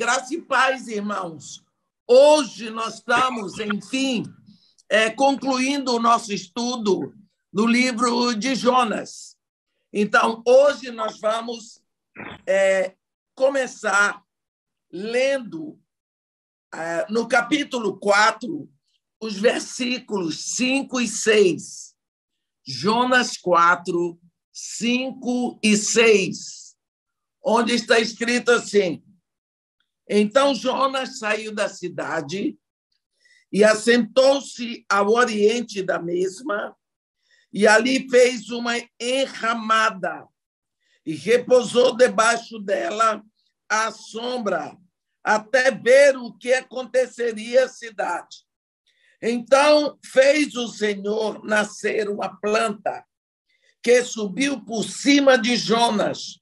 Graça e paz, irmãos. Hoje nós estamos, enfim, concluindo o nosso estudo no livro de Jonas. Então, hoje nós vamos começar lendo no capítulo 4, os versículos 5 e 6. Jonas 4, 5 e 6, onde está escrito assim: Então Jonas saiu da cidade e assentou-se ao oriente da mesma, e ali fez uma enramada e repousou debaixo dela à sombra, até ver o que aconteceria à cidade. Então fez o Senhor nascer uma planta que subiu por cima de Jonas,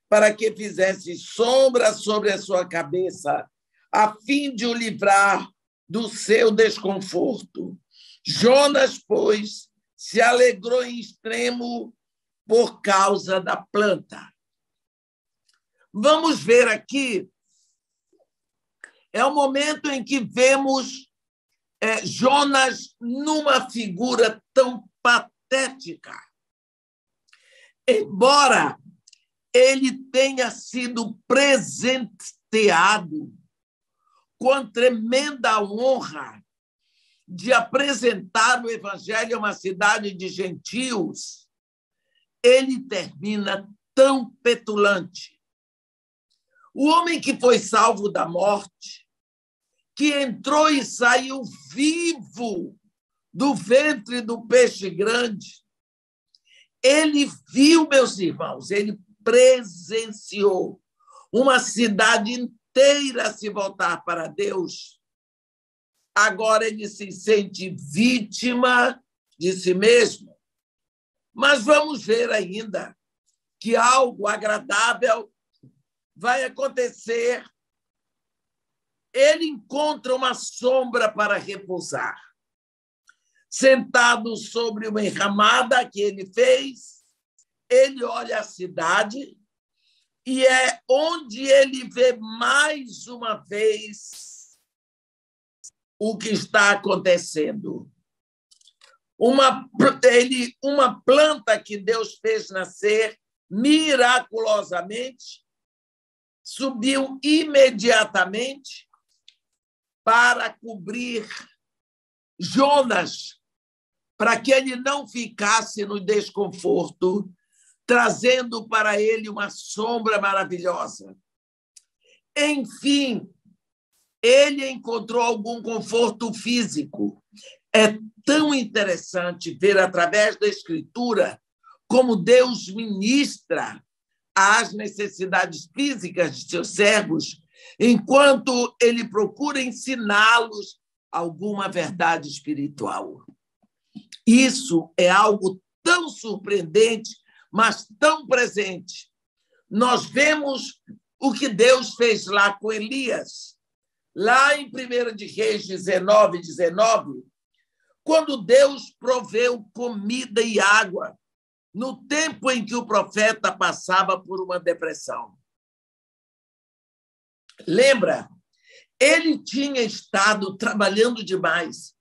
para que fizesse sombra sobre a sua cabeça, a fim de o livrar do seu desconforto. Jonas, pois, se alegrou em extremo por causa da planta. Vamos ver aqui, é o momento em que vemos Jonas numa figura tão patética. Embora ele tenha sido presenteado com a tremenda honra de apresentar o evangelho a uma cidade de gentios, ele termina tão petulante. O homem que foi salvo da morte, que entrou e saiu vivo do ventre do peixe grande, ele viu, meus irmãos, ele presenciou uma cidade inteira se voltar para Deus. Agora ele se sente vítima de si mesmo. Mas vamos ver ainda que algo agradável vai acontecer. Ele encontra uma sombra para repousar. Sentado sobre uma enramada que ele fez, ele olha a cidade e é onde ele vê mais uma vez o que está acontecendo. Uma planta que Deus fez nascer miraculosamente subiu imediatamente para cobrir Jonas, para que ele não ficasse no desconforto, trazendo para ele uma sombra maravilhosa. Enfim, ele encontrou algum conforto físico. É tão interessante ver, através da Escritura, como Deus ministra às necessidades físicas de seus servos, enquanto ele procura ensiná-los alguma verdade espiritual. Isso é algo tão surpreendente, mas tão presente. Nós vemos o que Deus fez lá com Elias. Lá em 1 de Reis 19, quando Deus proveu comida e água no tempo em que o profeta passava por uma depressão. Lembra? Ele tinha estado trabalhando demais.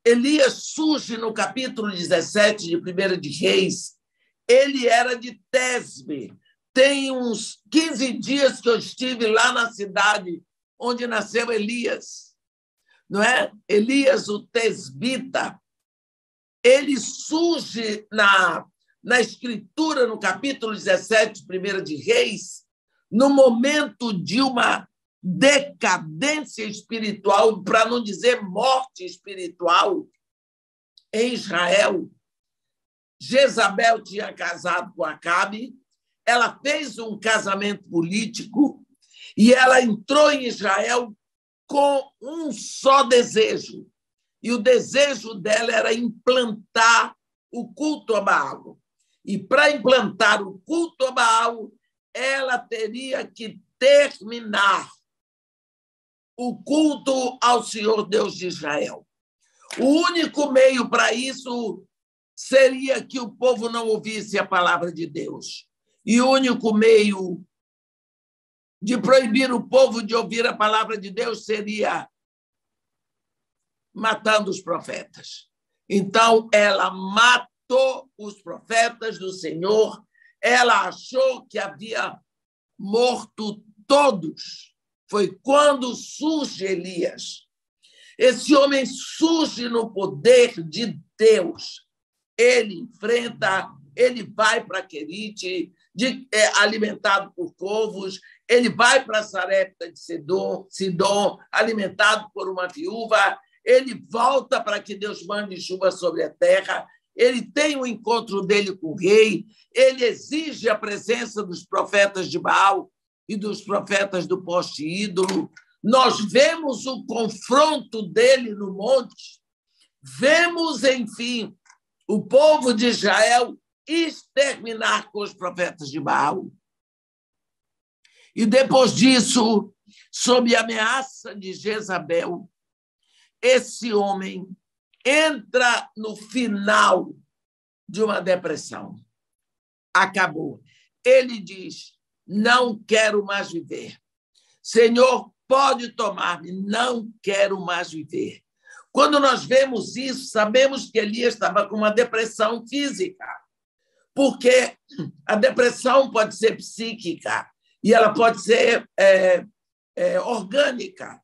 Elias surge no capítulo 17 de 1 de Reis. Ele era de Tesbe. Tem uns 15 dias que eu estive lá na cidade onde nasceu Elias. Não é? Elias, o tesbita. Ele surge na Escritura, no capítulo 17, 1 de Reis, no momento de uma decadência espiritual, para não dizer morte espiritual, em Israel. Jezabel tinha casado com Acabe, ela fez um casamento político e ela entrou em Israel com um só desejo. E o desejo dela era implantar o culto a Baal. E para implantar o culto a Baal, ela teria que terminar o culto ao Senhor Deus de Israel. O único meio para isso seria que o povo não ouvisse a palavra de Deus. E o único meio de proibir o povo de ouvir a palavra de Deus seria matando os profetas. Então, ela matou os profetas do Senhor, ela achou que havia morto todos. Foi quando surge Elias. Esse homem surge no poder de Deus. Ele enfrenta, ele vai para Querite, alimentado por corvos, ele vai para Sarepta de Sidom, alimentado por uma viúva, ele volta para que Deus mande chuva sobre a terra, ele tem um encontro dele com o rei, ele exige a presença dos profetas de Baal e dos profetas do poste ídolo. Nós vemos o confronto dele no monte, vemos, enfim, o povo de Israel exterminar com os profetas de Baal. E depois disso, sob a ameaça de Jezabel, esse homem entra no final de uma depressão. Acabou. Ele diz: não quero mais viver. Senhor, pode tomar-me, não quero mais viver. Quando nós vemos isso, sabemos que Elias estava com uma depressão física, porque a depressão pode ser psíquica e ela pode ser orgânica.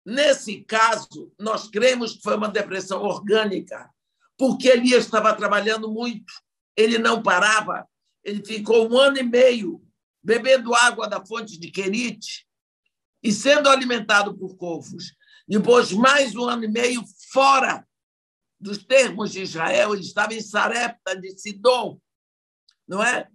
Nesse caso, nós cremos que foi uma depressão orgânica, porque Elias estava trabalhando muito, ele não parava, ele ficou 1 ano e meio bebendo água da fonte de Querite e sendo alimentado por corvos. Depois, mais 1 ano e meio fora dos termos de Israel, ele estava em Sarepta de Sidom, não é?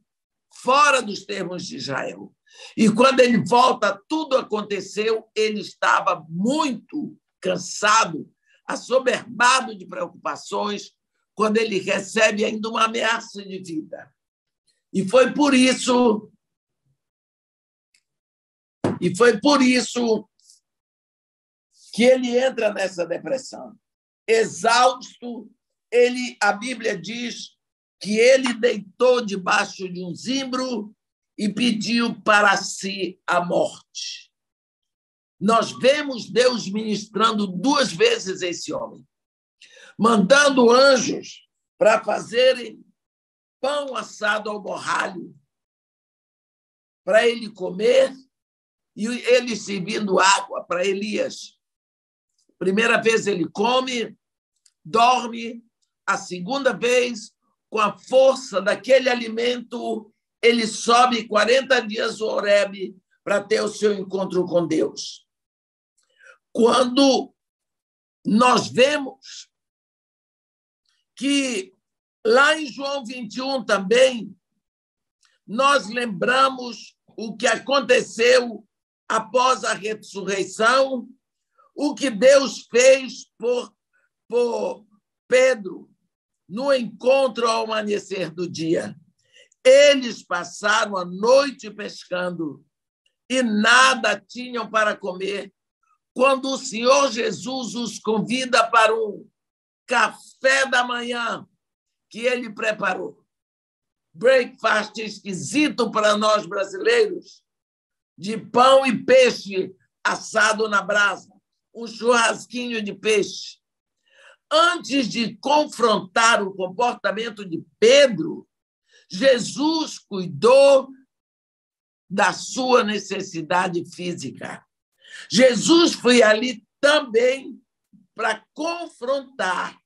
Fora dos termos de Israel. E quando ele volta, tudo aconteceu, ele estava muito cansado, assoberbado de preocupações, quando ele recebe ainda uma ameaça de vida. E foi por isso que ele entra nessa depressão. Exausto, a Bíblia diz que ele deitou debaixo de um zimbro e pediu para si a morte. Nós vemos Deus ministrando 2 vezes esse homem, mandando anjos para fazerem pão assado ao borralho, para ele comer, e ele servindo água para Elias. Primeira vez ele come, dorme. A segunda vez, com a força daquele alimento, ele sobe 40 dias o Horebe para ter o seu encontro com Deus. Quando nós vemos que lá em João 21 também, nós lembramos o que aconteceu após a ressurreição, o que Deus fez por Pedro no encontro ao amanhecer do dia. Eles passaram a noite pescando e nada tinham para comer, quando o Senhor Jesus os convida para um café da manhã que ele preparou. Breakfast esquisito para nós brasileiros, de pão e peixe assado na brasa, um churrasquinho de peixe. Antes de confrontar o comportamento de Pedro, Jesus cuidou da sua necessidade física. Jesus foi ali também para confrontar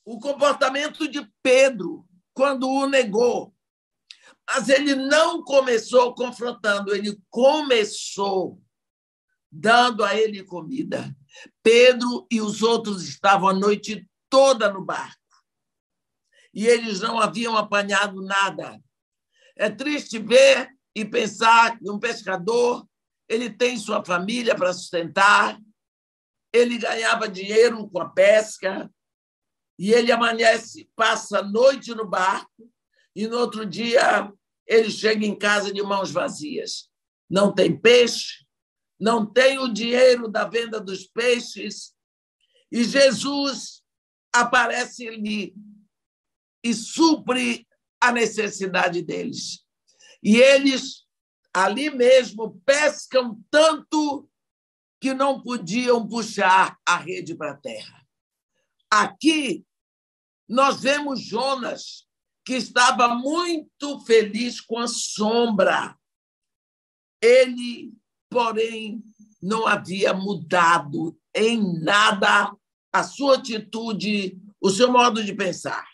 o comportamento de Pedro quando o negou. Mas ele não começou confrontando, ele começou dando a ele comida. Pedro e os outros estavam a noite toda no barco e eles não haviam apanhado nada. É triste ver e pensar que um pescador, ele tem sua família para sustentar, ele ganhava dinheiro com a pesca e ele amanhece, passa a noite no barco e no outro dia ele chega em casa de mãos vazias. Não tem peixe, não tem o dinheiro da venda dos peixes, e Jesus aparece ali e supre a necessidade deles. E eles, ali mesmo, pescam tanto que não podiam puxar a rede para a terra. Aqui, nós vemos Jonas, que estava muito feliz com a sombra. Ele, porém, não havia mudado em nada a sua atitude, o seu modo de pensar.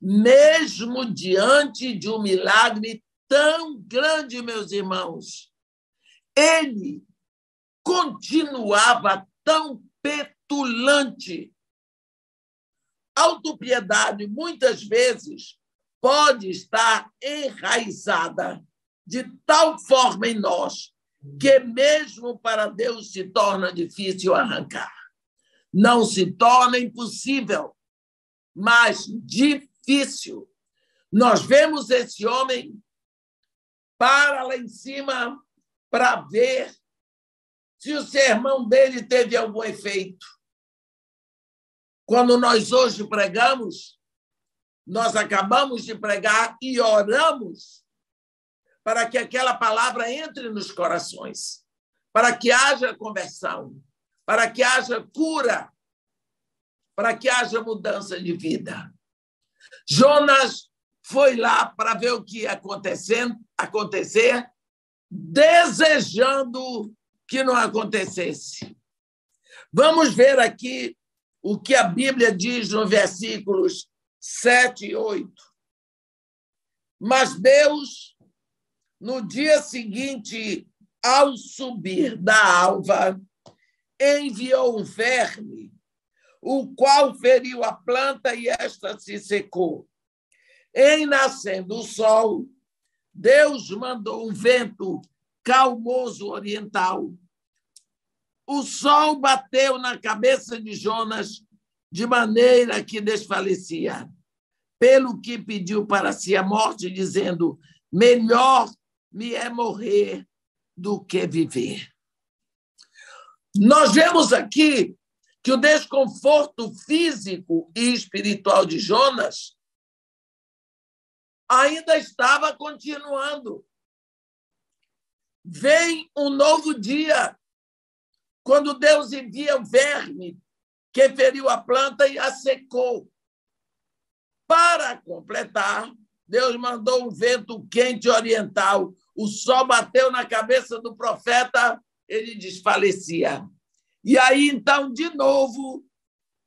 Mesmo diante de um milagre tão grande, meus irmãos, ele continuava tão petulante. Autopiedade, muitas vezes, pode estar enraizada de tal forma em nós que mesmo para Deus se torna difícil arrancar. Não se torna impossível, mas difícil. Nós vemos esse homem para lá em cima para ver se o sermão dele teve algum efeito. Quando nós hoje pregamos, nós acabamos de pregar e oramos para que aquela palavra entre nos corações, para que haja conversão, para que haja cura, para que haja mudança de vida. Jonas foi lá para ver o que ia acontecer, desejando que não acontecesse. Vamos ver aqui o que a Bíblia diz nos versículos 7 e 8. Mas Deus, no dia seguinte, ao subir da alva, enviou um verme, o qual feriu a planta e esta se secou. Em nascendo o sol, Deus mandou um vento calmoso oriental. O sol bateu na cabeça de Jonas de maneira que desfalecia, pelo que pediu para si a morte, dizendo: melhor me é morrer do que viver. Nós vemos aqui que o desconforto físico e espiritual de Jonas ainda estava continuando. Vem um novo dia, quando Deus envia o verme que feriu a planta e a secou. Para completar, Deus mandou um vento quente oriental. O sol bateu na cabeça do profeta, ele desfalecia. E aí, então, de novo,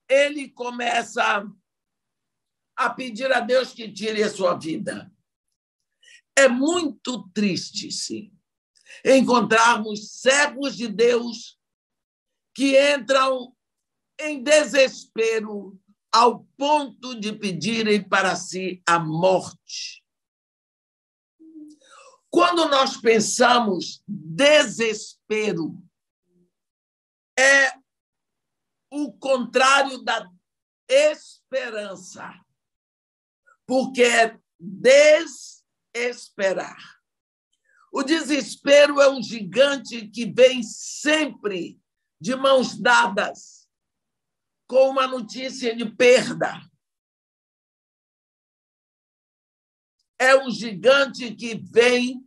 ele começa a pedir a Deus que tire a sua vida. É muito triste, sim, encontrarmos servos de Deus que entram em desespero ao ponto de pedirem para si a morte. Quando nós pensamos desespero, é o contrário da esperança, porque é desesperar. O desespero é um gigante que vem sempre de mãos dadas com uma notícia de perda. É um gigante que vem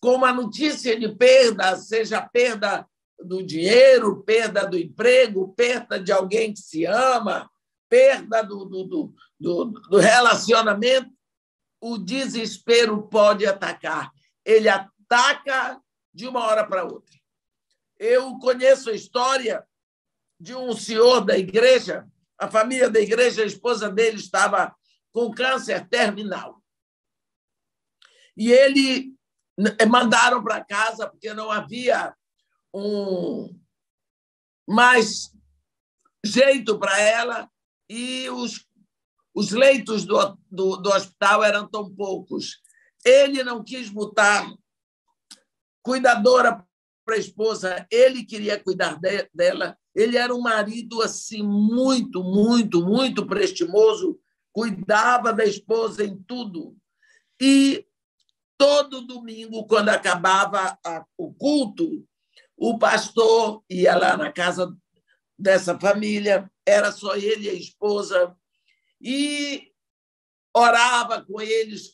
com uma notícia de perda, seja perda do dinheiro, perda do emprego, perda de alguém que se ama, perda do relacionamento. O desespero pode atacar. Ele ataca de uma hora para outra. Eu conheço a história de um senhor da igreja, a família da igreja, a esposa dele estava com câncer terminal. E ele mandaram para casa porque não havia mais jeito para ela e os leitos do hospital eram tão poucos. Ele não quis botar cuidadora para a esposa, ele queria cuidar dela. Ele era um marido assim muito, muito, muito prestimoso, cuidava da esposa em tudo. E todo domingo, quando acabava o culto, o pastor ia lá na casa dessa família, era só ele e a esposa, e orava com eles,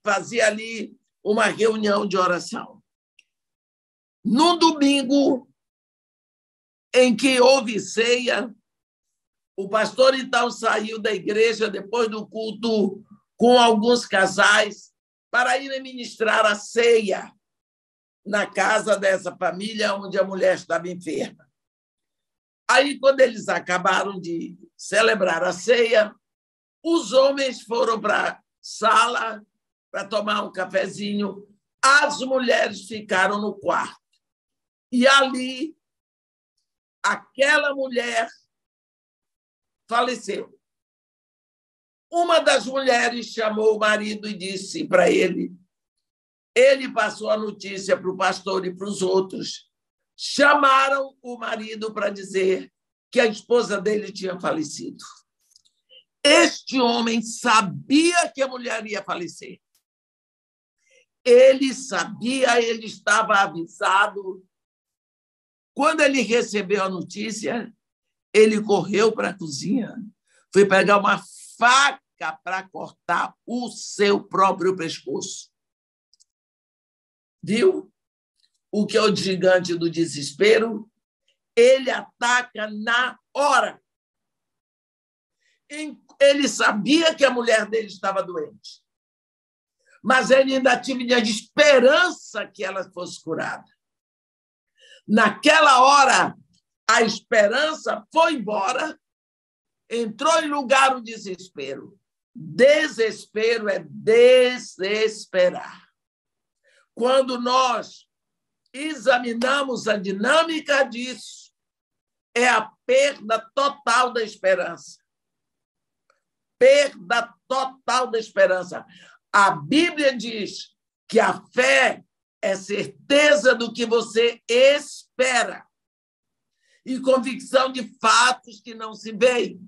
fazia ali uma reunião de oração. No domingo, em que houve ceia, o pastor, então, saiu da igreja depois do culto com alguns casais para ir ministrar a ceia na casa dessa família onde a mulher estava enferma. Aí, quando eles acabaram de celebrar a ceia, os homens foram para a sala para tomar um cafezinho, as mulheres ficaram no quarto. E ali, aquela mulher faleceu. Uma das mulheres chamou o marido e disse para ele, ele passou a notícia para o pastor e para os outros, chamaram o marido para dizer que a esposa dele tinha falecido. Este homem sabia que a mulher ia falecer. Ele sabia, ele estava avisado. Quando ele recebeu a notícia, ele correu para a cozinha, foi pegar uma faca para cortar o seu próprio pescoço. Viu? O que é o gigante do desespero? Ele ataca na hora. Ele sabia que a mulher dele estava doente, mas ele ainda tinha de esperança que ela fosse curada. Naquela hora, a esperança foi embora, entrou em lugar o desespero. Desespero é desesperar. Quando nós examinamos a dinâmica disso, é a perda total da esperança. Perda total da esperança. A Bíblia diz que a fé é certeza do que você espera e convicção de fatos que não se veem.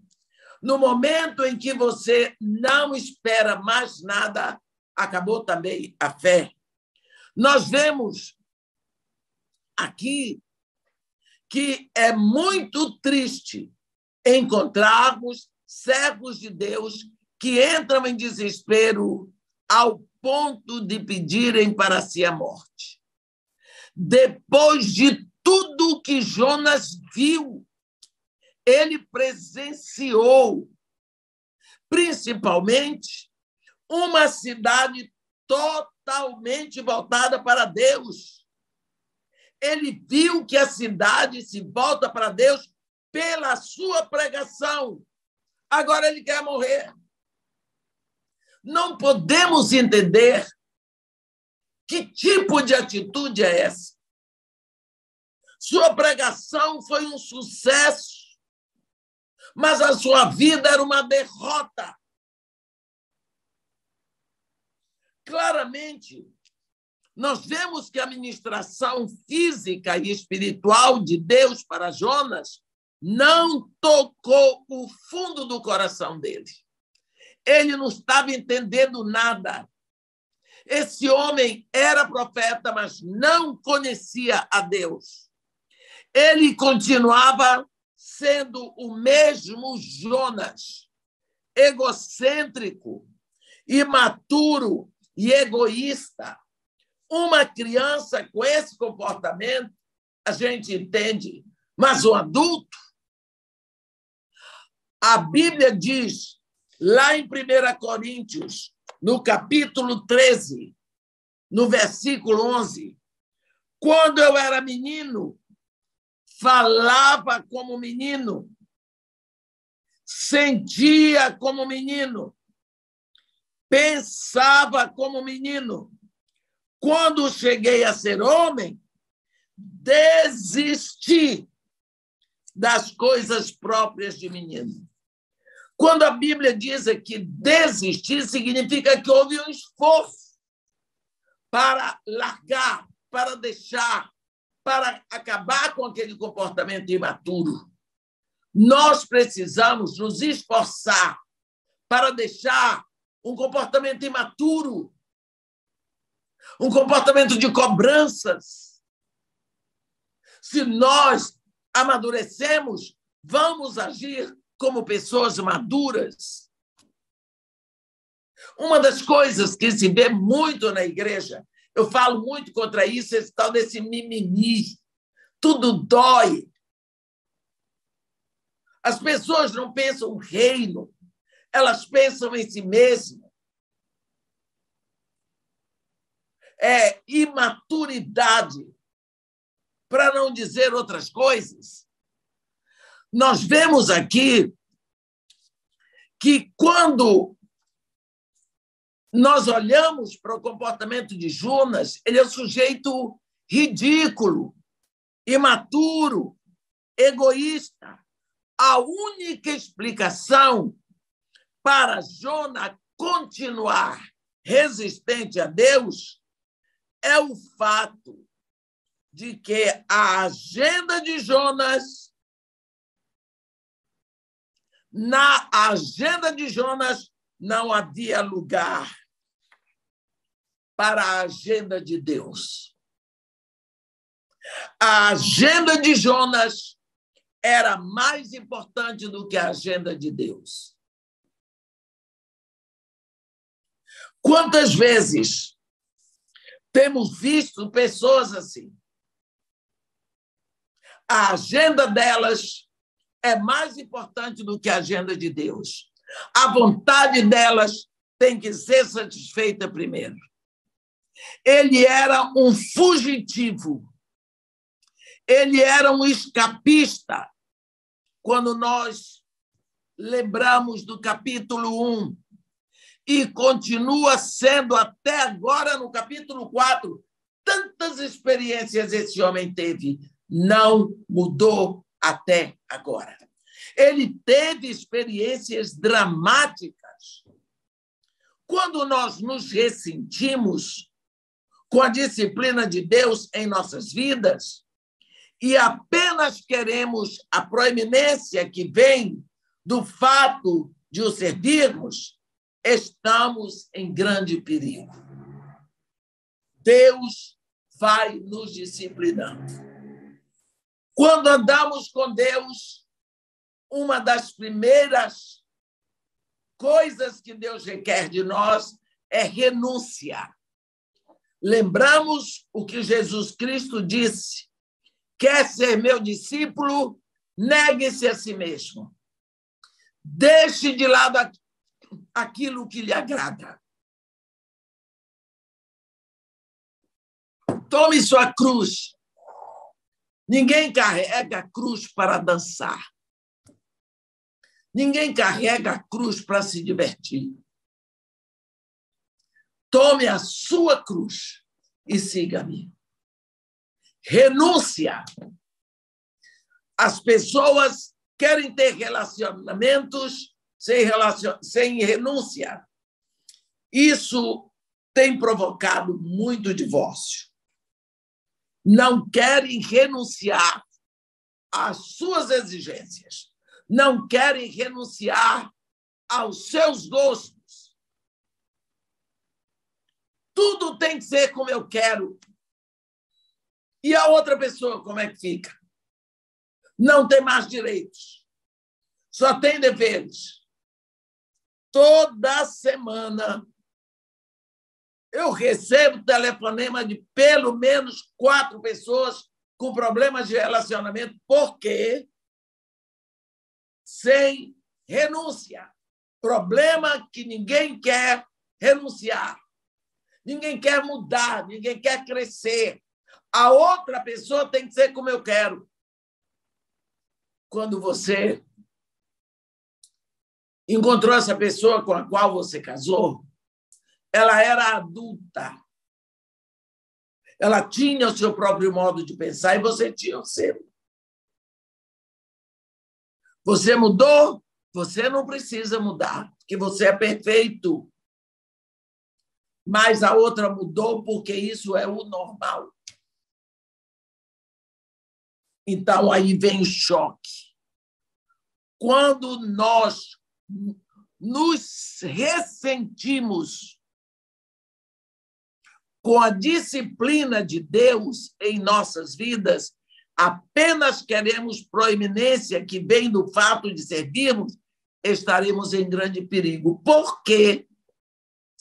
No momento em que você não espera mais nada, acabou também a fé. Nós vemos aqui que é muito triste encontrarmos servos de Deus que entram em desespero ao ponto de pedirem para si a morte. Depois de tudo que Jonas viu, ele presenciou, principalmente, uma cidade totalmente voltada para Deus. Ele viu que a cidade se volta para Deus pela sua pregação. Agora ele quer morrer. Não podemos entender que tipo de atitude é essa. Sua pregação foi um sucesso, mas a sua vida era uma derrota. Claramente, nós vemos que a ministração física e espiritual de Deus para Jonas não tocou o fundo do coração dele. Ele não estava entendendo nada. Esse homem era profeta, mas não conhecia a Deus. Ele continuava sendo o mesmo Jonas, egocêntrico, imaturo e egoísta. Uma criança com esse comportamento, a gente entende, mas um adulto. A Bíblia diz, lá em 1 Coríntios, no capítulo 13, no versículo 11, quando eu era menino, falava como menino, sentia como menino, pensava como menino. Quando cheguei a ser homem, desisti das coisas próprias de menino. Quando a Bíblia diz que desistir, significa que houve um esforço para largar, para deixar, para acabar com aquele comportamento imaturo. Nós precisamos nos esforçar para deixar um comportamento imaturo, um comportamento de cobranças. Se nós amadurecemos, vamos agir como pessoas maduras. Uma das coisas que se vê muito na igreja, eu falo muito contra isso, esse tal desse mimimi. Tudo dói. As pessoas não pensam o reino, elas pensam em si mesmas. É imaturidade, para não dizer outras coisas. Nós vemos aqui que, quando nós olhamos para o comportamento de Jonas, ele é um sujeito ridículo, imaturo, egoísta. A única explicação para Jonas continuar resistente a Deus é o fato de que a agenda de Jonas, na agenda de Jonas, não havia lugar para a agenda de Deus. A agenda de Jonas era mais importante do que a agenda de Deus. Quantas vezes temos visto pessoas assim? A agenda delas é mais importante do que a agenda de Deus. A vontade delas tem que ser satisfeita primeiro. Ele era um fugitivo. Ele era um escapista. Quando nós lembramos do capítulo 1, e continua sendo até agora, no capítulo 4, tantas experiências esse homem teve, não mudou até agora. Ele teve experiências dramáticas. Quando nós nos ressentimos com a disciplina de Deus em nossas vidas e apenas queremos a proeminência que vem do fato de o servirmos, estamos em grande perigo. Deus vai nos disciplinando. Quando andamos com Deus, uma das primeiras coisas que Deus requer de nós é renúncia. Lembramos o que Jesus Cristo disse: quer ser meu discípulo, negue-se a si mesmo. Deixe de lado aquilo que lhe agrada. Tome sua cruz. Ninguém carrega a cruz para dançar. Ninguém carrega a cruz para se divertir. Tome a sua cruz e siga-me. Renúncia. As pessoas querem ter relacionamentos sem renúncia. Isso tem provocado muito divórcio. Não querem renunciar às suas exigências. Não querem renunciar aos seus gostos. Tudo tem que ser como eu quero. E a outra pessoa, como é que fica? Não tem mais direitos. Só tem deveres. Toda semana eu recebo telefonema de pelo menos 4 pessoas com problemas de relacionamento, porque sem renúncia. Problema que ninguém quer renunciar. Ninguém quer mudar, ninguém quer crescer. A outra pessoa tem que ser como eu quero. Quando você encontrou essa pessoa com a qual você casou, ela era adulta. Ela tinha o seu próprio modo de pensar e você tinha o seu. Você mudou? Você não precisa mudar, porque você é perfeito. Mas a outra mudou porque isso é o normal. Então, aí vem o choque. Quando nós nos ressentimos com a disciplina de Deus em nossas vidas, apenas queremos proeminência que vem do fato de servirmos, estaremos em grande perigo. Por quê?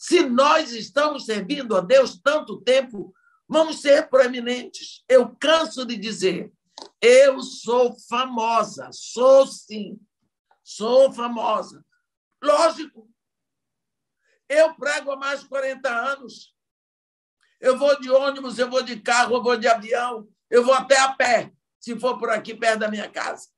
Se nós estamos servindo a Deus tanto tempo, vamos ser proeminentes. Eu canso de dizer, eu sou famosa, sou sim, sou famosa. Lógico, eu prego há mais de 40 anos. Eu vou de ônibus, eu vou de carro, eu vou de avião, eu vou até a pé, se for por aqui perto da minha casa.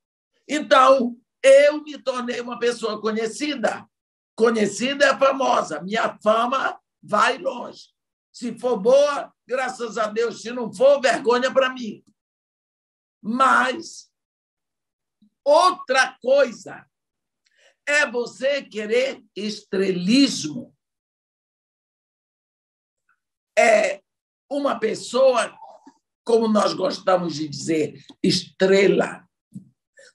Então, eu me tornei uma pessoa conhecida. Conhecida é famosa. Minha fama vai longe. Se for boa, graças a Deus. Se não for, vergonha para mim. Mas outra coisa é você querer estrelismo. É uma pessoa, como nós gostamos de dizer, estrela.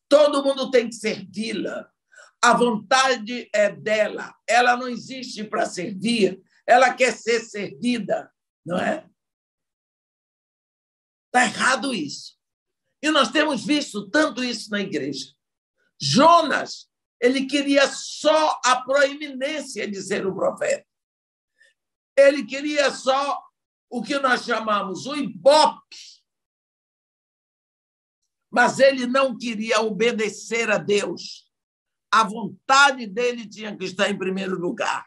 Todo mundo tem que servi-la. A vontade é dela. Ela não existe para servir. Ela quer ser servida, não é? Está errado isso. E nós temos visto tanto isso na igreja. Jonas, ele queria só a proeminência de ser o profeta. Ele queria só o que nós chamamos o ibope. Mas ele não queria obedecer a Deus. A vontade dele tinha que estar em primeiro lugar.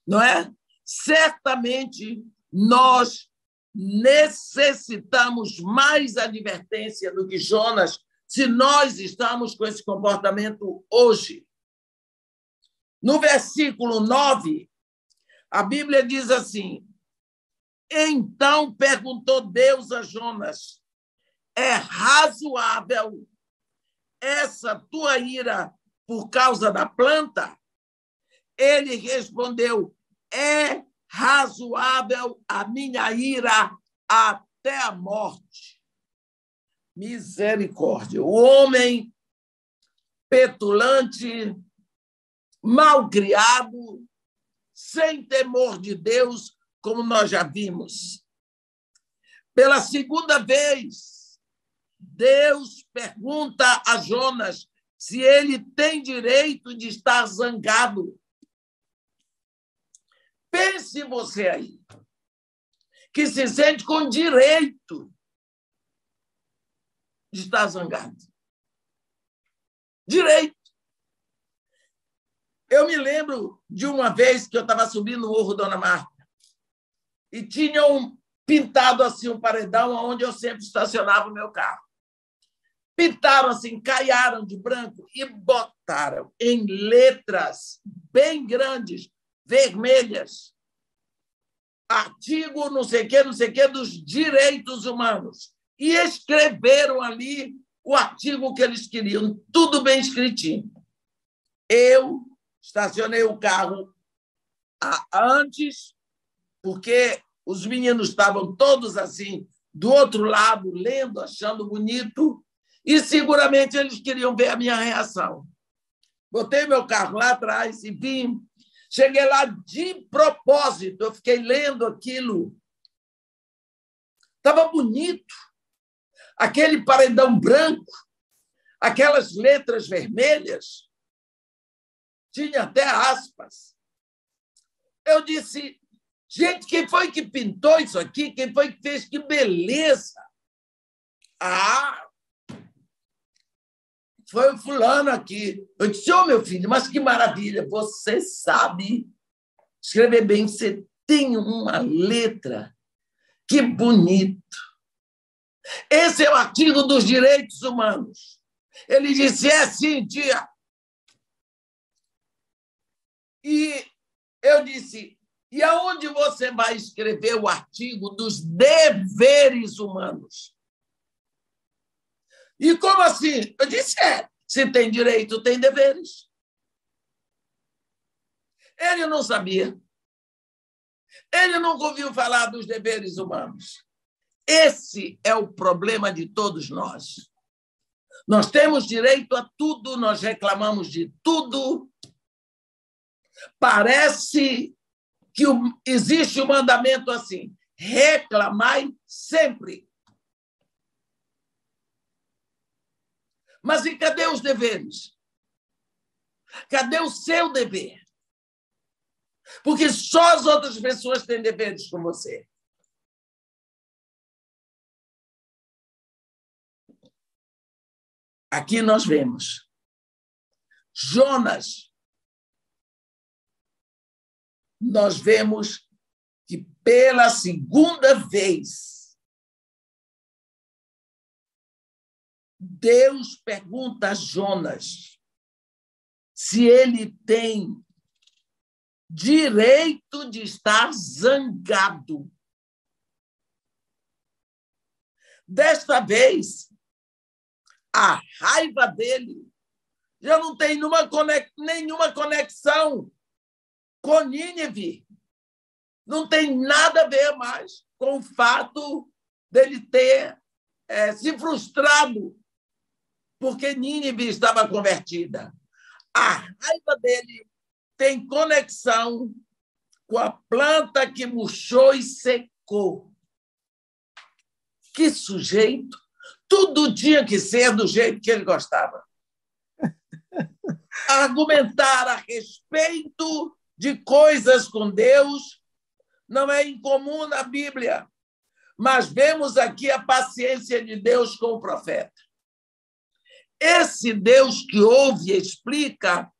Não é? Certamente, nós necessitamos mais advertência do que Jonas se nós estamos com esse comportamento hoje. No versículo 9, a Bíblia diz assim, então perguntou Deus a Jonas, é razoável essa tua ira por causa da planta? Ele respondeu, é razoável a minha ira até a morte. Misericórdia. O homem petulante, malcriado, sem temor de Deus, como nós já vimos. Pela segunda vez, Deus pergunta a Jonas se ele tem direito de estar zangado. Pense você aí, que se sente com direito de estar zangado. Direito. Eu me lembro de uma vez que eu estava subindo o Morro Dona Marta e tinham pintado assim um paredão onde eu sempre estacionava o meu carro. Pintaram assim, caiaram de branco e botaram em letras bem grandes, vermelhas, artigo não sei o que, dos direitos humanos. E escreveram ali o artigo que eles queriam, tudo bem escritinho. Eu estacionei o carro antes, porque os meninos estavam todos assim, do outro lado, lendo, achando bonito, e seguramente eles queriam ver a minha reação. Botei meu carro lá atrás e vim. Cheguei lá de propósito, eu fiquei lendo aquilo. Estava bonito. Aquele paredão branco, aquelas letras vermelhas, tinha até aspas. Eu disse, gente, quem foi que pintou isso aqui? Quem foi que fez? Que beleza! Ah, foi o fulano aqui. Eu disse, meu filho, mas que maravilha, você sabe escrever bem, você tem uma letra. Que bonito. Esse é o artigo dos direitos humanos. Ele disse, sim, tia. E eu disse, e aonde você vai escrever o artigo dos deveres humanos? E como assim? Eu disse, se tem direito, tem deveres. Ele não sabia. Ele nunca ouviu falar dos deveres humanos. Esse é o problema de todos nós. Nós temos direito a tudo, nós reclamamos de tudo. Parece que existe um mandamento assim, reclamai sempre. Mas e cadê os deveres? Cadê o seu dever? Porque só as outras pessoas têm deveres com você. Aqui nós vemos Jonas. Nós vemos que, pela segunda vez, Deus pergunta a Jonas se ele tem direito de estar zangado. Desta vez, a raiva dele já não tem nenhuma conexão com Nínive. Não tem nada a ver mais com o fato dele ter se frustrado porque Nínive estava convertida. A raiva dele tem conexão com a planta que murchou e secou. Que sujeito! Tudo tinha que ser do jeito que ele gostava. Argumentar a respeito de coisas com Deus não é incomum na Bíblia, mas vemos aqui a paciência de Deus com o profeta. Esse Deus que ouve e explica,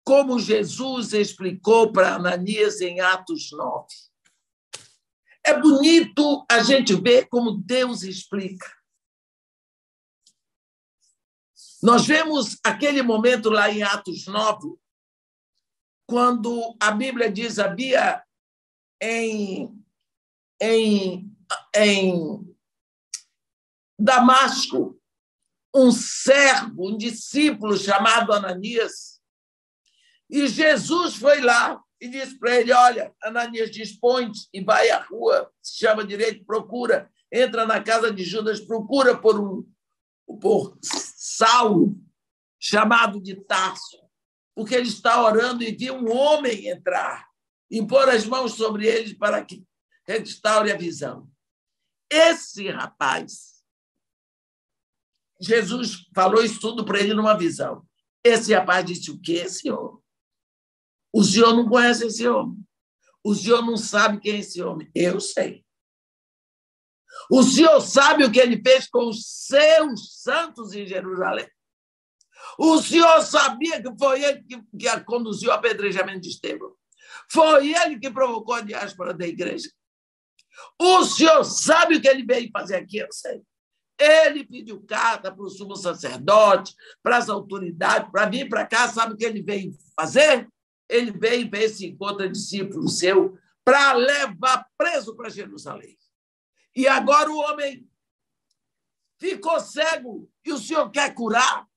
como Jesus explicou para Ananias em Atos 9. É bonito a gente ver como Deus explica. Nós vemos aquele momento lá em Atos 9, quando a Bíblia diz havia em Damasco um servo, um discípulo chamado Ananias, e Jesus foi lá e disse para ele: olha, Ananias, dispõe-te e vai à rua, se chama direito, procura, entra na casa de Judas, procura por Saulo, chamado de Tarso, porque ele está orando e viu um homem entrar e pôr as mãos sobre ele para que restaure a visão. Esse rapaz, Jesus falou isso tudo para ele numa visão. Esse rapaz disse: o quê, senhor? O senhor não conhece esse homem. O senhor não sabe quem é esse homem. Eu sei. O senhor sabe o que ele fez com os seus santos em Jerusalém? O senhor sabia que foi ele que conduziu ao apedrejamento de Estevão? Foi ele que provocou a diáspora da igreja? O senhor sabe o que ele veio fazer aqui? Eu sei. Ele pediu carta para o sumo sacerdote, para as autoridades, para vir para cá. Sabe o que ele veio fazer? Ele veio para esse encontro discípulo seu para levar preso para Jerusalém. E agora o homem ficou cego e o senhor quer curar?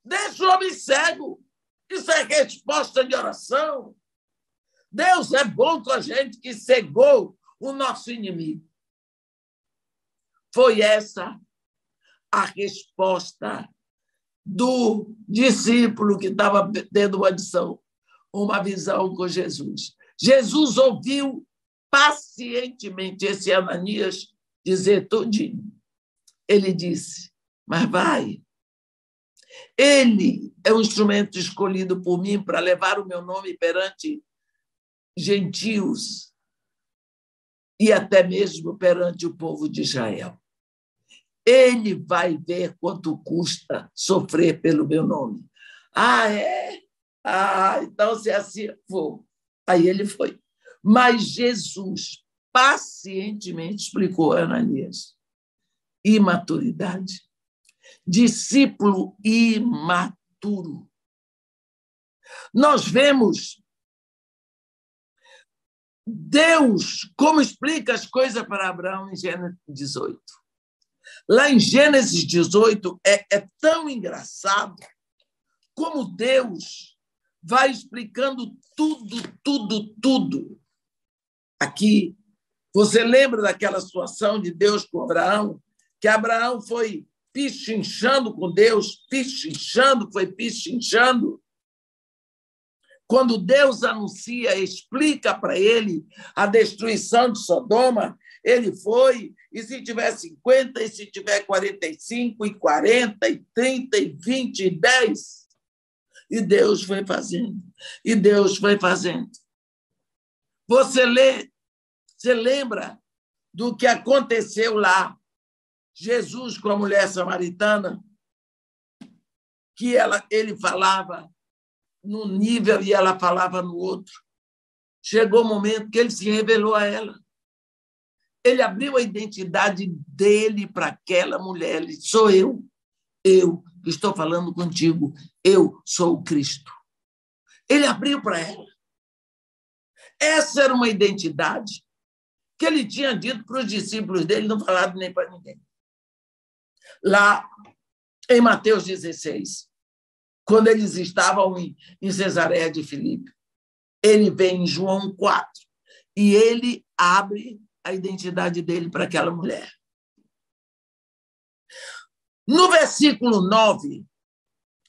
Deixa o homem cego. Isso é resposta de oração. Deus é bom com a gente que cegou o nosso inimigo. Foi essa a resposta do discípulo que estava tendo uma visão com Jesus. Jesus ouviu pacientemente esse Ananias dizer tudinho. Ele disse: mas vai. Ele é um instrumento escolhido por mim para levar o meu nome perante gentios e até mesmo perante o povo de Israel. Ele vai ver quanto custa sofrer pelo meu nome. Ah, é? Ah, então se assim for. Aí ele foi. Mas Jesus pacientemente explicou a Ananias: imaturidade. Discípulo imaturo. Nós vemos Deus como explica as coisas para Abraão em Gênesis 18. Lá em Gênesis 18 é tão engraçado como Deus vai explicando tudo. Aqui, você lembra daquela situação de Deus com Abraão? Que Abraão foi pichinchando com Deus, foi pichinchando. Quando Deus anuncia, explica para ele a destruição de Sodoma, ele foi, e se tiver 50, e se tiver 45, e 40, e 30, e 20, e 10. E Deus foi fazendo. E Deus foi fazendo. Você lembra do que aconteceu lá? Jesus com a mulher samaritana, que ele falava num nível e ela falava no outro. Chegou o momento que ele se revelou a ela. Ele abriu a identidade dele para aquela mulher. Ele disse, sou eu que estou falando contigo. Eu sou o Cristo. Ele abriu para ela. Essa era uma identidade que ele tinha dito para os discípulos dele, não falado nem para ninguém. Lá em Mateus 16, quando eles estavam em Cesareia de Filipe, ele vem em João 4 e ele abre a identidade dele para aquela mulher. No versículo 9,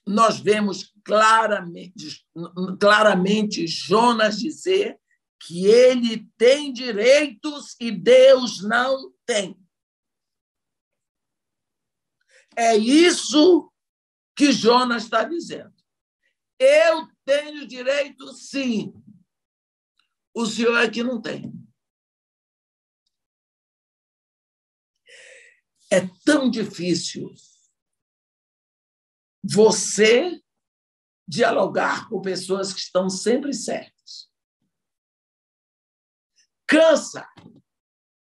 nós vemos claramente Jonas dizer que ele tem direitos e Deus não tem. É isso que Jonas está dizendo. Eu tenho direito, sim. O senhor é que não tem. É tão difícil você dialogar com pessoas que estão sempre certas. Cansa,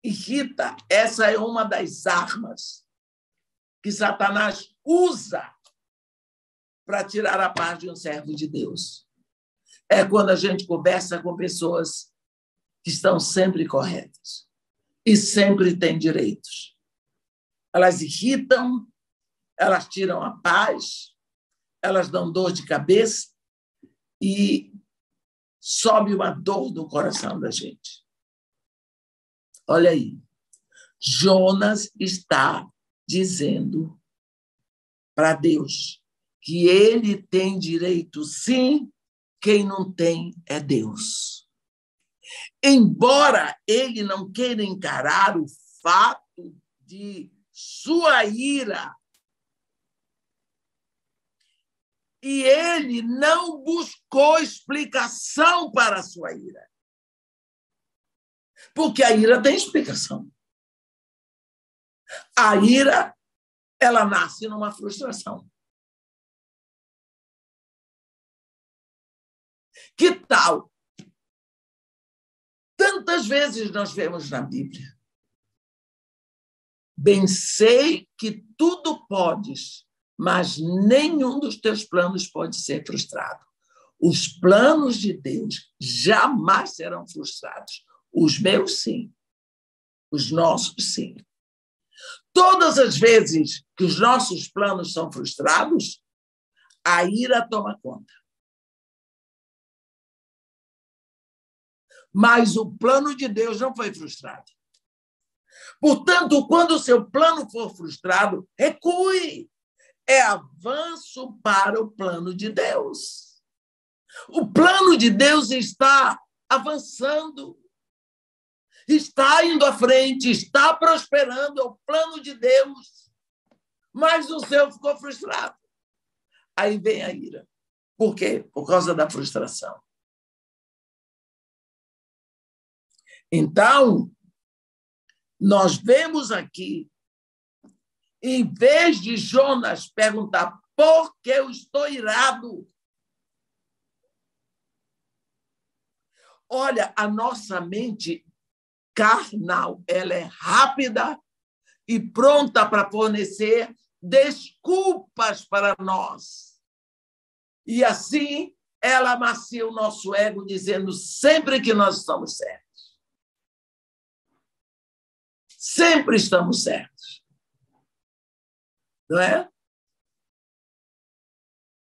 irrita. Essa é uma das armas que Satanás usa para tirar a paz de um servo de Deus. É quando a gente conversa com pessoas que estão sempre corretas e sempre têm direitos. Elas irritam, elas tiram a paz, elas dão dor de cabeça e sobe uma dor no coração da gente. Olha aí, Jonas está dizendo para Deus que ele tem direito, sim, quem não tem é Deus. Embora ele não queira encarar o fato de sua ira, e ele não buscou explicação para a sua ira. Porque a ira tem explicação. A ira, ela nasce numa frustração. Que tal? Tantas vezes nós vemos na Bíblia. Bem sei que tudo podes, mas nenhum dos teus planos pode ser frustrado. Os planos de Deus jamais serão frustrados. Os meus, sim. Os nossos, sim. Todas as vezes que os nossos planos são frustrados, a ira toma conta. Mas o plano de Deus não foi frustrado. Portanto, quando o seu plano for frustrado, recue. É avanço para o plano de Deus. O plano de Deus está avançando, está indo à frente, está prosperando, é o plano de Deus. Mas o seu ficou frustrado. Aí vem a ira. Por quê? Por causa da frustração. Então, nós vemos aqui, em vez de Jonas perguntar por que eu estou irado, olha, a nossa mente carnal, ela é rápida e pronta para fornecer desculpas para nós. E assim, ela amacia o nosso ego, dizendo sempre que nós estamos certos. Sempre estamos certos. Não é?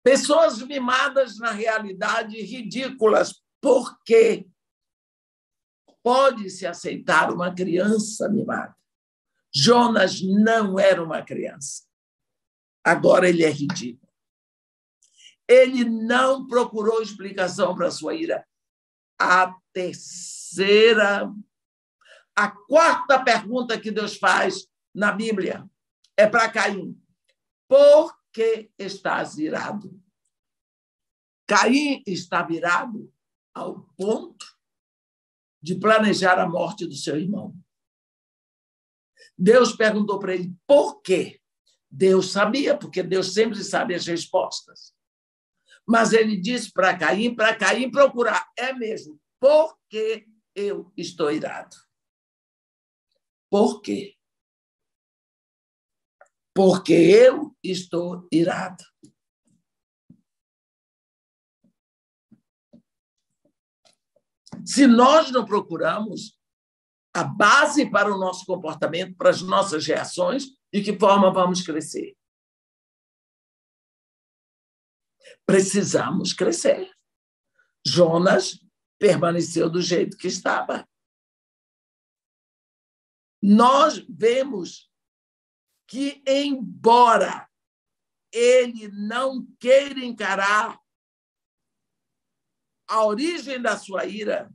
Pessoas mimadas, na realidade, ridículas, porque pode-se aceitar uma criança mimada. Jonas não era uma criança. Agora ele é ridículo. Ele não procurou explicação para a sua ira. A quarta pergunta que Deus faz na Bíblia é para Caim. Por que estás irado? Caim está virado ao ponto de planejar a morte do seu irmão. Deus perguntou para ele por quê. Deus sabia, porque Deus sempre sabe as respostas. Mas ele disse para Caim procurar. É mesmo, por que eu estou irado? Por quê? Porque eu estou irado. Se nós não procuramos a base para o nosso comportamento, para as nossas reações, de que forma vamos crescer? Precisamos crescer. Jonas permaneceu do jeito que estava. Nós vemos que, embora ele não queira encarar a origem da sua ira,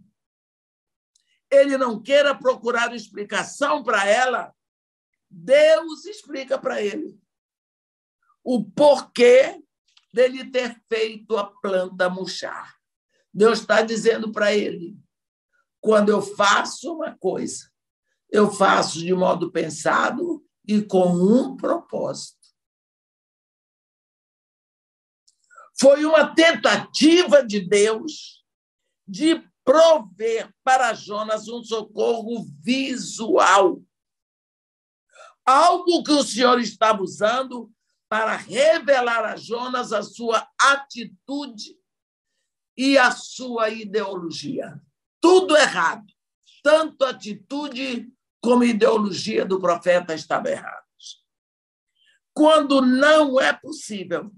ele não queira procurar explicação para ela, Deus explica para ele o porquê dele ter feito a planta murchar. Deus está dizendo para ele, quando eu faço uma coisa, eu faço de modo pensado e com um propósito. Foi uma tentativa de Deus de prover para Jonas um socorro visual. Algo que o Senhor estava usando para revelar a Jonas a sua atitude e a sua ideologia. Tudo errado. Tanto a atitude como a ideologia do profeta estavam erradas. Quando não é possível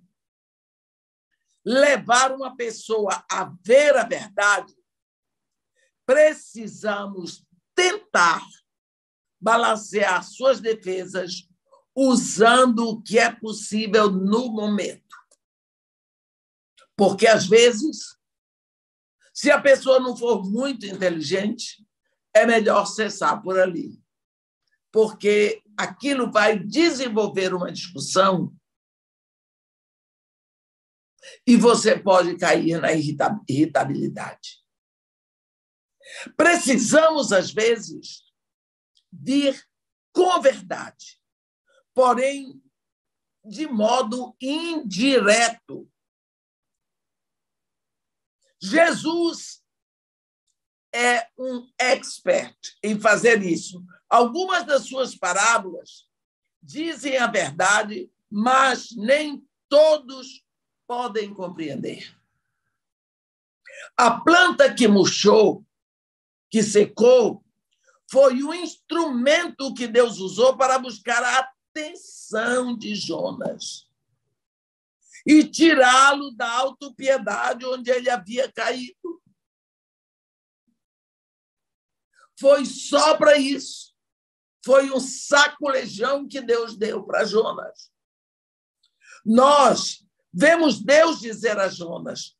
levar uma pessoa a ver a verdade, precisamos tentar balancear suas defesas usando o que é possível no momento. Porque, às vezes, se a pessoa não for muito inteligente, é melhor cessar por ali. Porque aquilo vai desenvolver uma discussão e você pode cair na irritabilidade. Precisamos, às vezes, vir com verdade, porém, de modo indireto. Jesus é um expert em fazer isso. Algumas das suas parábolas dizem a verdade, mas nem todos podem compreender. A planta que murchou, que secou, foi o instrumento que Deus usou para buscar a atenção de Jonas e tirá-lo da autopiedade onde ele havia caído. Foi só para isso. Foi um sacolejão que Deus deu para Jonas. Nós vemos Deus dizer a Jonas,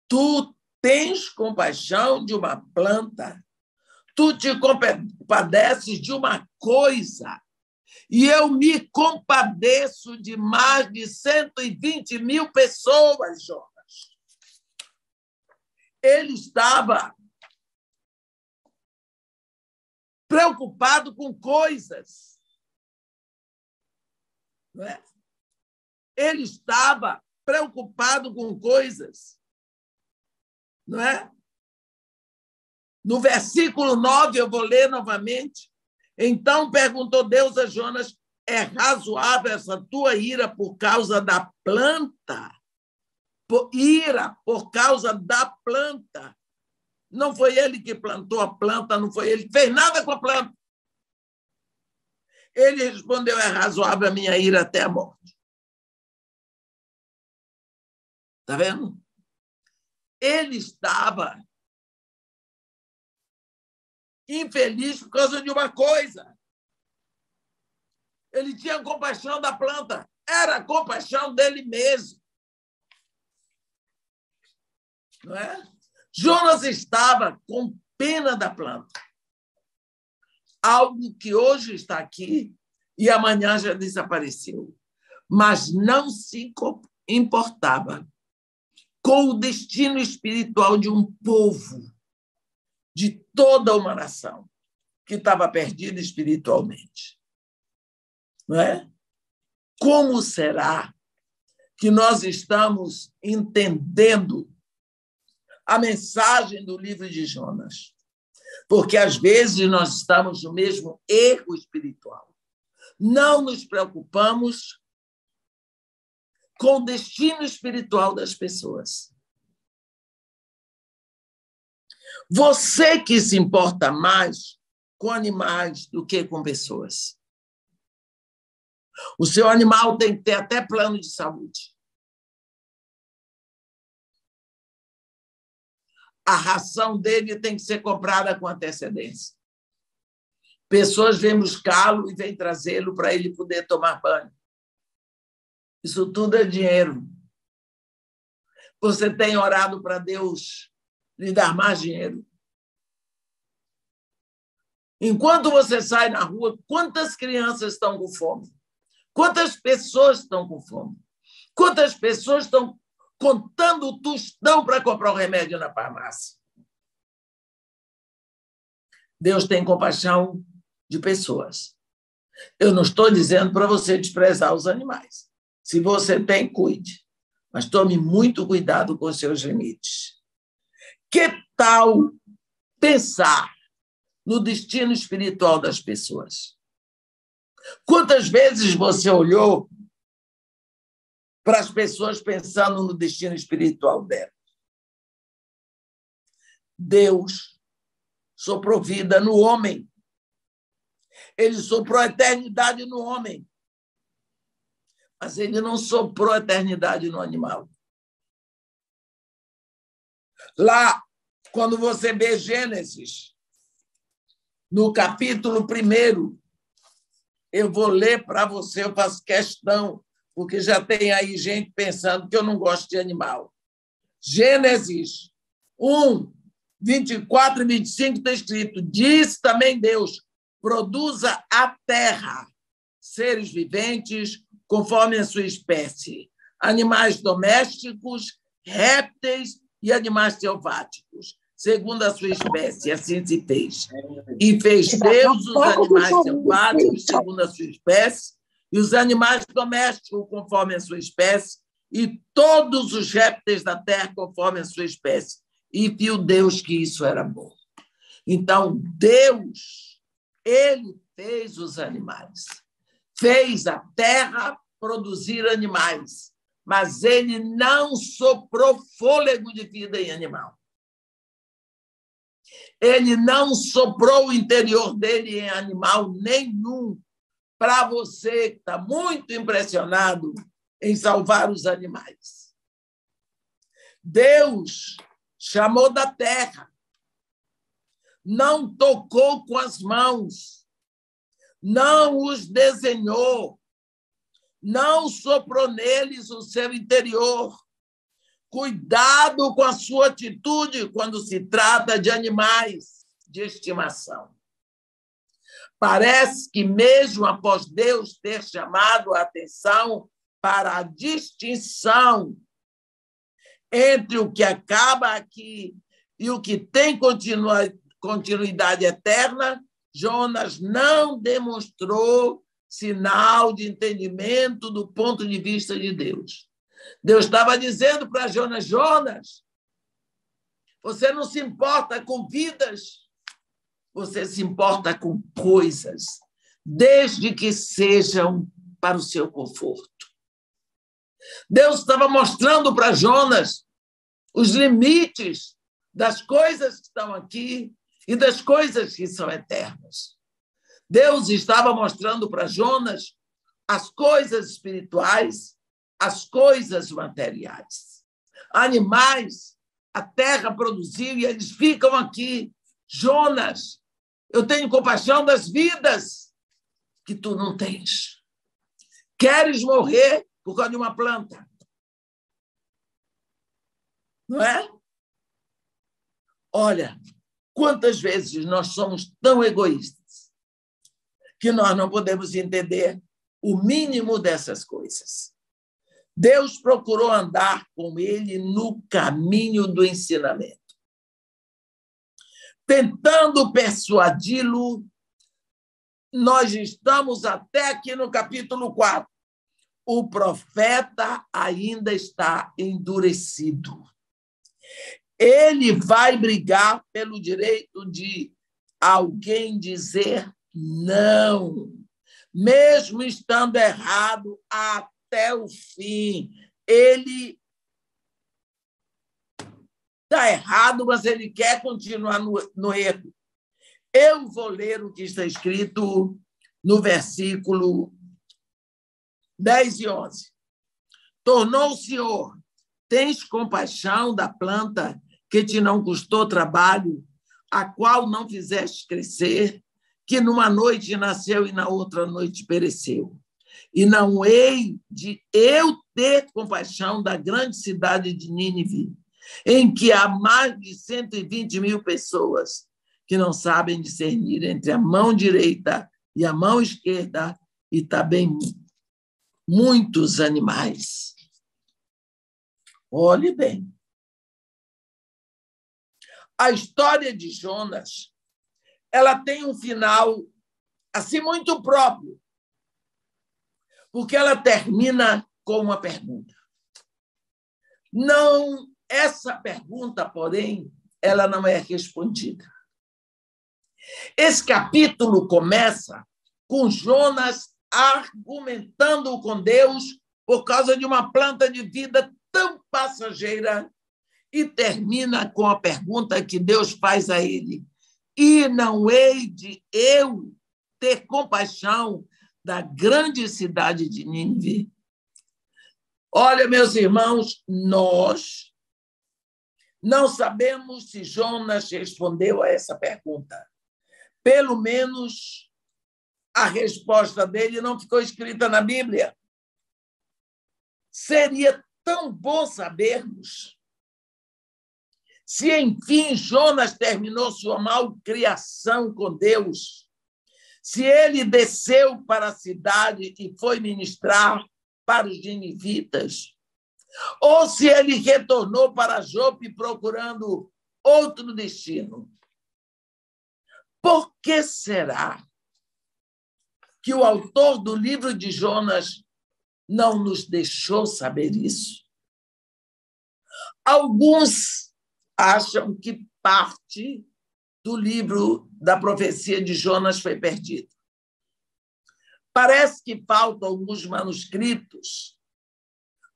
tu tens compaixão de uma planta, tu te compadeces de uma coisa, e eu me compadeço de mais de 120 mil pessoas, Jonas. Ele estava preocupado com coisas. Não é? Ele estava preocupado com coisas. Não é? No versículo 9, eu vou ler novamente. Então perguntou Deus a Jonas, é razoável essa tua ira por causa da planta? Ira por causa da planta. Não foi ele que plantou a planta, não foi ele que fez nada com a planta. Ele respondeu, é razoável a minha ira até a morte. Está vendo? Ele estava infeliz por causa de uma coisa. Ele tinha compaixão da planta. Era a compaixão dele mesmo. Não é? Jonas estava com pena da planta. Algo que hoje está aqui e amanhã já desapareceu. Mas não se importava com o destino espiritual de um povo, de toda uma nação que estava perdida espiritualmente. Não é? Como será que nós estamos entendendo a mensagem do livro de Jonas? Porque, às vezes, nós estamos no mesmo erro espiritual. Não nos preocupamos com o destino espiritual das pessoas. Você que se importa mais com animais do que com pessoas. O seu animal tem que ter até plano de saúde. A ração dele tem que ser comprada com antecedência. Pessoas vêm buscá-lo e vêm trazê-lo para ele poder tomar banho. Isso tudo é dinheiro. Você tem orado para Deus lhe dar mais dinheiro? Enquanto você sai na rua, quantas crianças estão com fome? Quantas pessoas estão com fome? Quantas pessoas estão contando o tostão para comprar um remédio na farmácia? Deus tem compaixão de pessoas. Eu não estou dizendo para você desprezar os animais. Se você tem, cuide. Mas tome muito cuidado com os seus limites. Que tal pensar no destino espiritual das pessoas? Quantas vezes você olhou para as pessoas pensando no destino espiritual delas? Deus soprou vida no homem. Ele soprou a eternidade no homem. Mas ele não soprou a eternidade no animal. Lá, quando você vê Gênesis, no capítulo 1, eu vou ler para você, eu faço questão, porque já tem aí gente pensando que eu não gosto de animal. Gênesis 1, 24 e 25 está escrito: diz também Deus, produza a terra seres viventes conforme a sua espécie, animais domésticos, répteis e animais selváticos, segundo a sua espécie, assim se fez. E fez Deus os animais selváticos, segundo a sua espécie, e os animais domésticos, conforme a sua espécie, e todos os répteis da terra, conforme a sua espécie. E viu Deus que isso era bom. Então, Deus, ele fez os animais, fez a terra produzir animais, mas ele não soprou fôlego de vida em animal. Ele não soprou o interior dele em animal nenhum. Para você que está muito impressionado em salvar os animais. Deus chamou da terra, não tocou com as mãos, não os desenhou, não soprou neles o seu interior. Cuidado com a sua atitude quando se trata de animais de estimação. Parece que, mesmo após Deus ter chamado a atenção para a distinção entre o que acaba aqui e o que tem continuidade eterna, Jonas não demonstrou sinal de entendimento do ponto de vista de Deus. Deus estava dizendo para Jonas: Jonas, você não se importa com vidas, você se importa com coisas, desde que sejam para o seu conforto. Deus estava mostrando para Jonas os limites das coisas que estão aqui e das coisas que são eternas. Deus estava mostrando para Jonas as coisas espirituais, as coisas materiais. Animais, a terra produziu e eles ficam aqui. Jonas, eu tenho compaixão das vidas que tu não tens. Queres morrer por causa de uma planta? Não é? Olha, quantas vezes nós somos tão egoístas que nós não podemos entender o mínimo dessas coisas. Deus procurou andar com ele no caminho do ensinamento, tentando persuadi-lo. Nós estamos até aqui no capítulo 4. O profeta ainda está endurecido. Ele vai brigar pelo direito de alguém dizer não, mesmo estando errado até o fim. Ele está errado, mas ele quer continuar no erro. Eu vou ler o que está escrito no versículo 10 e 11. Tornou o Senhor, tens compaixão da planta que te não custou trabalho, a qual não fizeste crescer, que numa noite nasceu e na outra noite pereceu. E não hei de eu ter compaixão da grande cidade de Nínive, em que há mais de 120.000 pessoas que não sabem discernir entre a mão direita e a mão esquerda, e também muitos animais. Olhe bem. A história de Jonas, ela tem um final assim muito próprio, porque ela termina com uma pergunta. Não, essa pergunta, porém, ela não é respondida. Esse capítulo começa com Jonas argumentando com Deus por causa de uma planta de vida tão passageira e termina com a pergunta que Deus faz a ele: e não hei de eu ter compaixão da grande cidade de Nínive? Olha, meus irmãos, nós não sabemos se Jonas respondeu a essa pergunta. Pelo menos a resposta dele não ficou escrita na Bíblia. Seria tão bom sabermos se, enfim, Jonas terminou sua malcriação com Deus, se ele desceu para a cidade e foi ministrar para os ninivitas, ou se ele retornou para Jope procurando outro destino. Por que será que o autor do livro de Jonas não nos deixou saber isso? Alguns acham que parte do livro da profecia de Jonas foi perdida. Parece que faltam alguns manuscritos,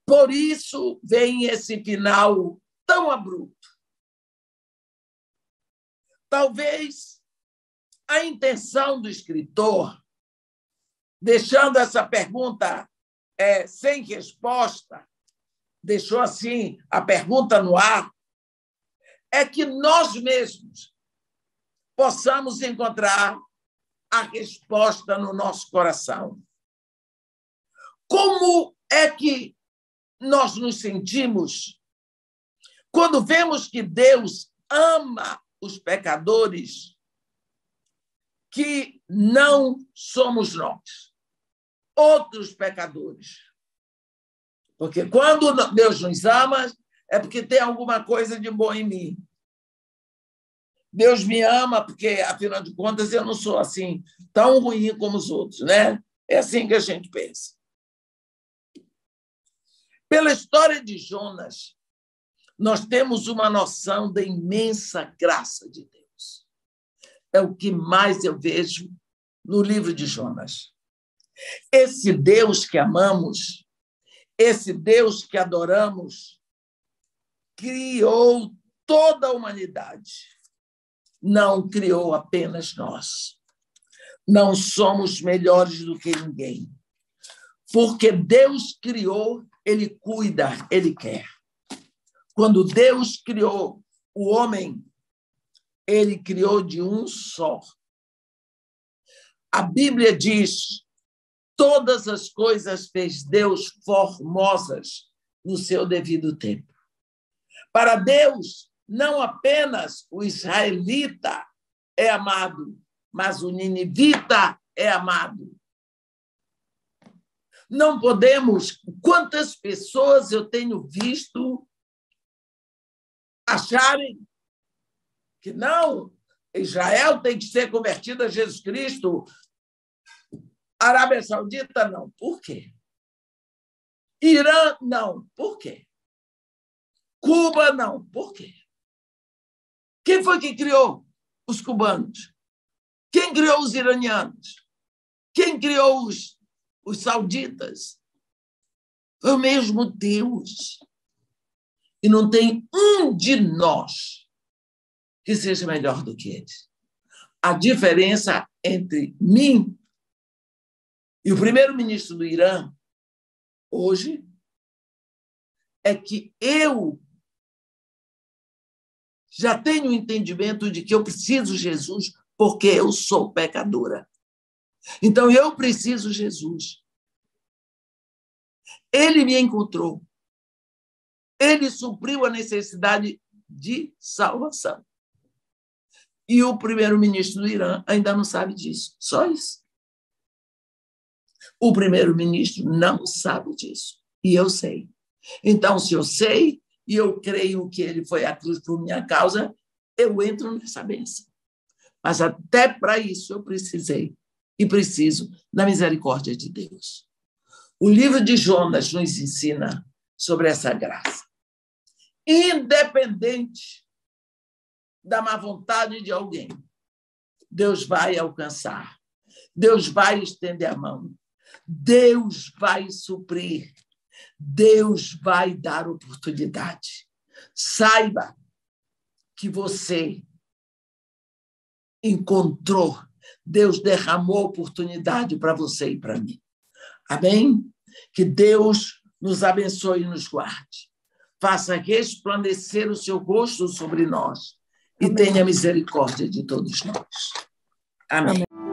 por isso vem esse final tão abrupto. Talvez a intenção do escritor, deixando essa pergunta sem resposta, deixou assim a pergunta no ar, é que nós mesmos possamos encontrar a resposta no nosso coração. Como é que nós nos sentimos quando vemos que Deus ama os pecadores, que não somos nós, outros pecadores? Porque quando Deus nos ama, é porque tem alguma coisa de bom em mim. Deus me ama porque, afinal de contas, eu não sou assim tão ruim como os outros, né? É assim que a gente pensa. Pela história de Jonas, nós temos uma noção da imensa graça de Deus. É o que mais eu vejo no livro de Jonas. Esse Deus que amamos, esse Deus que adoramos, criou toda a humanidade. Não criou apenas nós. Não somos melhores do que ninguém. Porque Deus criou, Ele cuida, Ele quer. Quando Deus criou o homem, Ele criou de um só. A Bíblia diz: todas as coisas fez Deus formosas no seu devido tempo. Para Deus, não apenas o israelita é amado, mas o ninivita é amado. Não podemos... Quantas pessoas eu tenho visto acharem que não, Israel tem que ser convertida a Jesus Cristo, Arábia Saudita não. Por quê? Irã não. Por quê? Cuba não. Por quê? Quem foi que criou os cubanos? Quem criou os iranianos? Quem criou os sauditas? Foi o mesmo Deus. E não tem um de nós que seja melhor do que eles. A diferença entre mim e o primeiro-ministro do Irã, hoje, é que eu já tenho o entendimento de que eu preciso de Jesus porque eu sou pecadora. Então, eu preciso de Jesus. Ele me encontrou. Ele supriu a necessidade de salvação. E o primeiro-ministro do Irã ainda não sabe disso. Só isso. O primeiro-ministro não sabe disso. E eu sei. Então, se eu sei e eu creio que ele foi à cruz por minha causa, eu entro nessa bênção. Mas até para isso eu precisei e preciso da misericórdia de Deus. O livro de Jonas nos ensina sobre essa graça. Independente da má vontade de alguém, Deus vai alcançar. Deus vai estender a mão. Deus vai suprir. Deus vai dar oportunidade. Saiba que você encontrou, Deus derramou oportunidade para você e para mim. Amém? Que Deus nos abençoe e nos guarde. Faça resplandecer o seu rosto sobre nós e tenha misericórdia de todos nós. Amém.